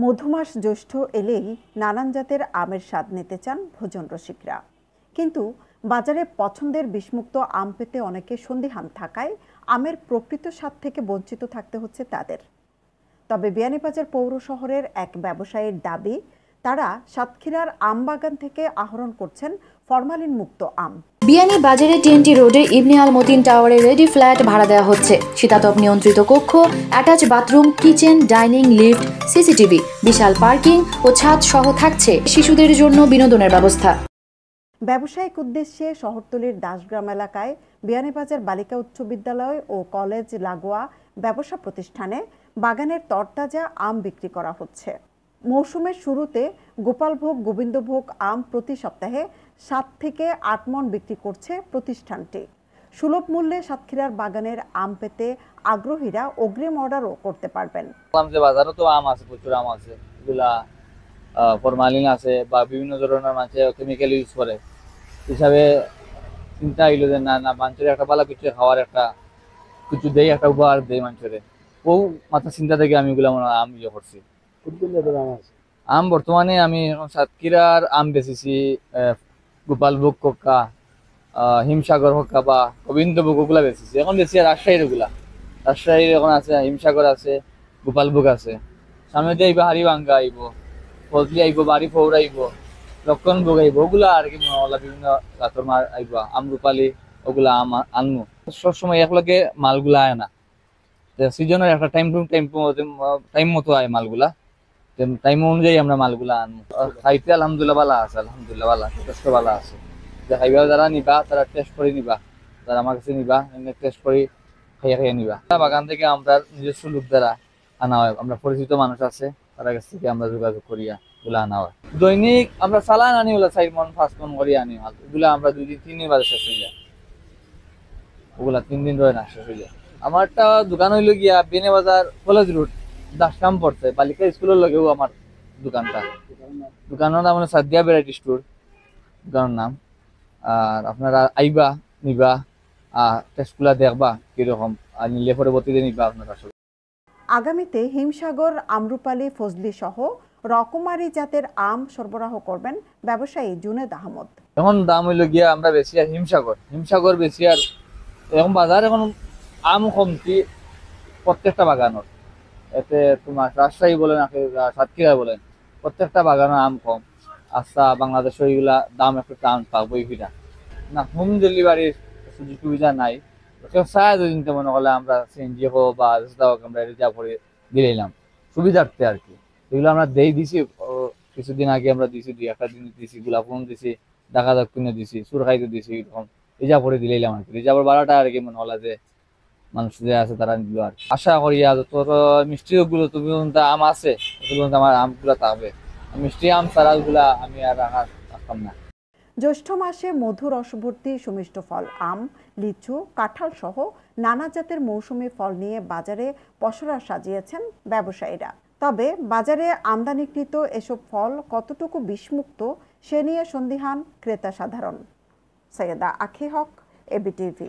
মধুমাস জ্যৈষ্ঠ এলেই নানান জাতের আমের স্বাদ নিতে চান ভোজন রসিকরা, কিন্তু বাজারে পছন্দের বিষমুক্ত আম পেতে অনেকে সন্দিহান থাকায় আমের প্রকৃত স্বাদ থেকে বঞ্চিত থাকতে হচ্ছে তাদের। তবে বিয়ানীবাজার পৌর শহরের এক ব্যবসায়ীর দাবি, তারা সাতক্ষীরার আম বাগান থেকে আহরণ করছেন ফরমালিন মুক্ত আম। বিয়ানীবাজারে টিএনটি রোডে ইবনে আল মতিন টাওয়ারে রেডি ফ্ল্যাট ভাড়া দেওয়া হচ্ছে। শীতাতপ নিয়ন্ত্রিত কক্ষ, attach bathroom, kitchen, dining, lift, CCTV, বিশাল পার্কিং ও ছাদ সহ থাকছে শিশুদের জন্য বিনোদনের ব্যবস্থা। ব্যবসায়িক উদ্দেশ্যে শহরতলির দাসগ্রাম এলাকায় বিয়ানীবাজার বালিকা উচ্চ বিদ্যালয় ও কলেজ লাগোয়া ব্যবসা প্রতিষ্ঠানে বাগানের তরতাজা আম বিক্রি করা হচ্ছে। মৌসুমের শুরুতে গোপালভোগ, গোবিন্দভোগ আম প্রতি সপ্তাহে 7 থেকে 8 মণ বিক্রি করছে প্রতিষ্ঠানটি। সুলভ মূল্যে সাতক্ষীরার বাগানের আম পেতে আগ্রহীরা অগ্রিম অর্ডারও করতে পারবেন। বাজারে তো আম আছে, প্রচুর আম আছে, এগুলা ফরমালিন আছে বা বিভিন্ন ধরনের মানুষে কেমিক্যাল ইউজ করে হিসাবে চিন্তা হইলো যে না না মানুষের একটা ভালো কিছু খাওয়ার একটা কিছু দেয়, একটা উপহার দেয় মানুষের। ও মাথা চিন্তা থেকে আমি এগুলো আম ইয়ে করছি। আম বর্তমানে আমি সাতক্ষীরার আম বেচেছি, গোপালভোগ কোকা, হিমসাগর হোক্কা বা গোবিন্দভোগ ওগুলা বেচেছি। এখন বেশি রাজশাহীর ওগুলা, রাজশাহীর এখন আছে হিমসাগর আছে, গোপালভোগ আছে। সামনে দিয়ে আইব হাড়িভাঙ্গা আইব, ফজলি আইব, বাড়ি ফৌর আইব, লক্ষণভোগ আইব, ওগুলা আর কি বিভিন্ন জাতর মাল আইব, আমরুপালি ওগুলা আম আনবো। সবসময় একলগে মালগুলা আয় না, সিজনের একটা টাইম মতো আয় মালগুলা, টাইম অনুযায়ী আমরা মালগুলা আনবো। খাইতে আলহামদুলিল্লাহ ভালো আছে, আলহামদুলিল্লাহ ভালো, যথেষ্ট ভালো আছে। খাইবা যারা নিবা তারা টেস্ট করে নিবা, যারা আমার কাছে নিবা টেস্ট করে খাইয়া নিবা। বাগান থেকে আমরা নিজস্ব লোক দ্বারা আনা হয়, আমরা পরিচিত মানুষ আছে তার কাছ থেকে আমরা যোগাযোগ করিয়া ওগুলা আনা হয়। দৈনিক আমরা চালান আনি ওগুলা 4 মণ 5 মণ করিয়া আনি মাল। ওগুলা আমরা 2 দিন 3 দিন বাদে শেষ হয়ে যায়, ওগুলা 3 দিন ধরে না শেষ হয়ে যায়। আমার একটা দোকান হইলো গিয়া বিয়ানীবাজার কলেজ রোড দাসগ্রাম পড়ছে, বালিকা স্কুলের লগেও আমার দোকানটা। দোকানের নাম হলো সাদিয়া ভ্যারাইটি স্টোর দোকানের নাম। আর আপনারা আইবা নিবা, টেস্টগুলা দেখবা কিরকম, আর নিলে পরবর্তীতে নিবা আপনারা। আগামীতে হিমসাগর, আমরুপালি, ফজলি সহ রকমারি জাতের আম সরবরাহ করবেন ব্যবসায়ী জুনেদ আহমদ। এখন দাম হইলো গিয়া আমরা বেশি আর হিমসাগর বেশি। আর এখন বাজার এখন আম কমতি প্রত্যেকটা বাগানোর, এতে তোমার রাজশাহী বলেন সাতক্ষীরা বলেন প্রত্যেকটা বাগানের আম কম। আচ্ছা বাংলাদেশের ওইগুলা দাম একটু টান পাবই ফিরা না, হোম ডেলিভারির সুযোগ সুবিধা নাই। সাহায্য দিতে মনে করলে আমরা সিএনজি হোক বা আমরা রিজার্ভ করে দিলাম সুবিধার্থে আর কি। এগুলো আমরা দিছি কিছুদিন আগে আমরা দিছি, 2-1 দিন দিছি, গোলাপন দিছি, ঢাকা দক্ষিণে দিছি, সুরখাইতে দিছি, এরকম রিজার্ভ করে দিলাম আর কি। রিজার্ভের ভাড়াটা আর কি মনে হলো যে মানুষ যে আছে তারা নিল আর কি। আশা করি তোর মিষ্টি গুলো তুমি আম আছে আমার আমগুলা থাকবে, মিষ্টি আম ছাড়া গুলা আমি আর রাখতাম না। জ্যৈষ্ঠ মাসে মধু রসভর্তি সুমিষ্ট ফল আম, লিচু, কাঁঠাল সহ নানা জাতের মৌসুমী ফল নিয়ে বাজারে পসরা সাজিয়েছেন ব্যবসায়ীরা। তবে বাজারে আমদানিকৃত এসব ফল কতটুকু বিষমুক্ত সে নিয়ে সন্দিহান ক্রেতা সাধারণ। সৈয়দা আখি হক, এবিটিভি।